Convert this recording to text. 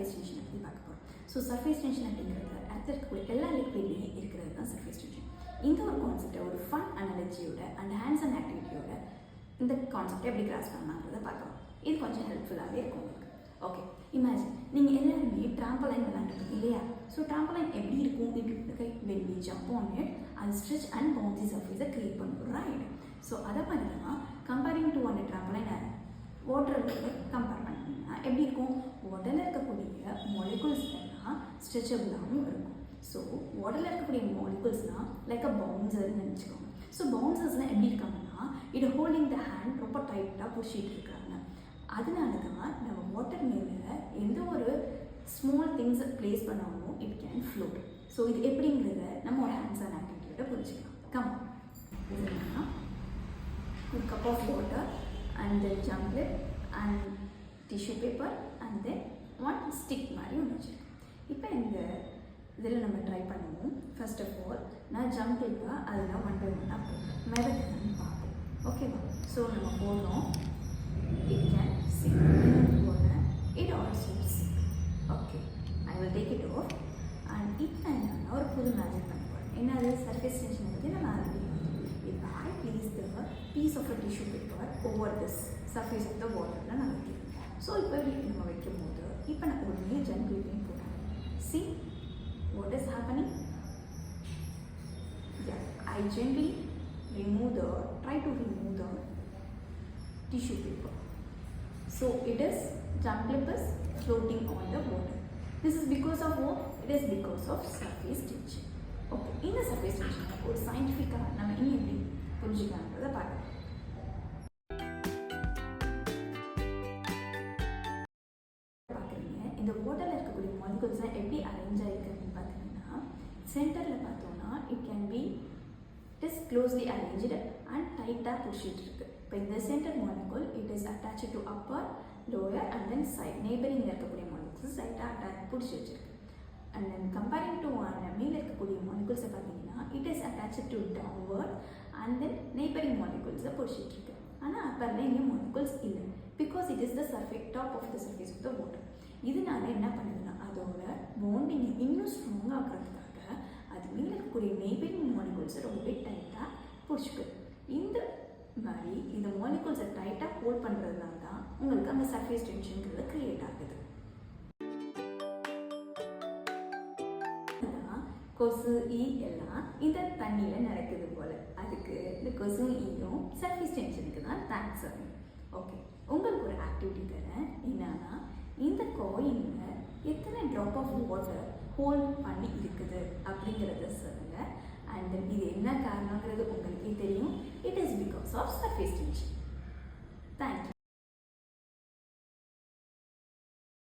Surface டென்ஷனை பற்றி பார்க்க போகிறோம். ஸோ சர்ஃபேஸ் டென்ஷன் அப்படிங்கிறது இடத்துல இருக்கக்கூடிய எல்லா லிக்விட்லேயும் இருக்கிறது தான் சர்ஃபேஸ் டென்ஷன். இந்த ஒரு கான்செப்டை ஒரு ஃபன் அனாலஜியோட அண்ட் ஹேண்ட்ஸ் அண்ட் ஆக்டிவிட்டியோட இந்த கான்செப்டை எப்படி கிராஸ் பண்ணலாங்கிறத பார்க்கலாம். இது கொஞ்சம் ஹெல்ப்ஃபுல்லாகவே இருக்கும் உங்களுக்கு. ஓகே, இமேஜின் நீங்கள் எல்லாருமே ட்ராம்பலைன் விளையாண்டுருக்கீங்க இல்லையா? ஸோ ட்ராம்பலைன் எப்படி இருக்கும் இப்படி when we jump on it அது ஸ்ட்ரெச் அண்ட் பவுன்சி சர்ஃபேஸை க்ரியேட் பண்ணுறோம், ரைட்? ஸோ அதை மாதிரி தான் கம்பேரிங் டு அந்த ட்ராம்பலைன் வாட்டரில் கம்பேர் பண்ணிங்கன்னா எப்படி இருக்கும்? வாட்டரில் இருக்கக்கூடிய மாலிகுல்ஸ் எல்லாம் ஸ்ட்ரெச்சபிளாகவும் இருக்கும். ஸோ வாட்டரில் இருக்கக்கூடிய மாலிகுல்ஸ்னால் லைக் அ பவுன்சர்னு நினச்சிக்கோங்க. ஸோ பவுன்சர்ஸ்லாம் எப்படி இருக்காங்கன்னா இது ஹோல்டிங் த ஹேண்ட் ரொம்ப டைட்டாக பிடிச்சிட்டு இருக்காங்க. அதனால தான் நம்ம வாட்டர் மேலே எந்த ஒரு ஸ்மால் திங்ஸை ப்ளேஸ் பண்ணாலும் இட் கேன் ஃப்ளோட். ஸோ இது எப்படிங்கிறத நம்ம ஒரு ஹேண்ட்ஸ் அண்ட் ஆக்டிவிட்டியோட புரிஞ்சுக்கலாம். கம், இதுனா ஒரு cup of water and then ஜம்ப்லிப் and tissue paper and then one stick மாதிரி ஒன்று வச்சுருக்கேன். இப்போ இந்த இதில் நம்ம ட்ரை பண்ணுவோம். ஃபர்ஸ்ட் ஆஃப் ஆல் நான் ஜம்ப்லிப்பை அதில் 1 by 1 போடுறேன். மிதக்குதுன்னு பார்ப்போம். ஓகேவா? ஸோ நம்ம போடுறோம். It can sink. It also sink. Okay, I will take it off. And இப்போ என்னன்னா ஒரு புது மேஜிக் பண்ணுவோம். என்னது? சர்ஃபேஸ் டென்ஷனை பற்றி நம்ம already if I place the piece of a tissue paper over this surface of the water நான் வைக்கிறேன். ஸோ இப்போ நம்ம வைக்கும் போது இப்போ நான் உடனே ஜம்ப்லிப்பையும் போடுறேன். See what is happening? Yeah, I gently try to remove the tissue paper. So it is jumplip is floating on the water. This is because of what? It is because of surface tension. Okay, in the surface tension ஒரு சயின்டிஃபிக்காக நம்ம இன்னும் எப்படி புரிஞ்சுக்கலான்றதை பார்க்கலாம். பார்க்குறீங்க இந்த வாட்டரில் இருக்கக்கூடிய மாலிகுல்ஸ்லாம் எப்படி அரேஞ்ச் ஆகிருக்குன்னு பார்த்தீங்கன்னா சென்டரில் பார்த்தோம்னா it can be closely arranged and tightly pushed இருக்கு. இப்போ இந்த centre molecule it is attached to upper lower and then side neighbouring இருக்கக்கூடிய மாலிகுல்ஸ் டைட்டாக பிடிச்சி வச்சிருக்கு. அண்ட் தென் கம்பேரிங் டு மேலே இருக்கக்கூடிய மாலிகுல்ஸை பார்த்தீங்கன்னா it is attached to downward and then neighbouring மாலிகுல்ஸை பிடிச்சிட்டு இருக்கு. ஆனால் அப்பரில் இங்கே மாலிகுல்ஸ் இல்லை because it is the surface top of the surface of the water. இதனால என்ன பண்ணுதுன்னா அதோட பாண்டிங்கை இன்னும் ஸ்ட்ராங் ஆகிறதுக்காக அது மேலே இருக்கக்கூடிய நெய்பரிங் மாலிகுல்ஸை ரொம்பவே டைட்டாக பிடிச்சிக்குது. இந்த மாதிரி இந்த மாலிகுல்ஸை டைட்டாக ஹோல்ட் பண்ணுறதுனால தான் உங்களுக்கு அந்த சர்ஃபேஸ் டென்ஷனுங்கிறது க்ரியேட் ஆகுது. கொசு ஈ எல்லாம் இந்த தண்ணியில் நடக்குது போல் அதுக்கு இந்த கொசு ஈயும் சர்ஃபேஸ் டென்ஷனுக்கு தான் தேங்க்ஸ் ஆகும். ஓகே, உங்களுக்கு ஒரு ஆக்டிவிட்டி தரேன். என்னன்னா இந்த காயினில் எத்தனை ட்ராப் ஆஃப் வாட்டர் ஹோல்ட் பண்ணி இருக்குது அப்படிங்கிறத சொல்லுங்கள். அண்ட் தென் இது என்ன காரணங்கிறது உங்களுக்கே தெரியும். It is because of surface tension.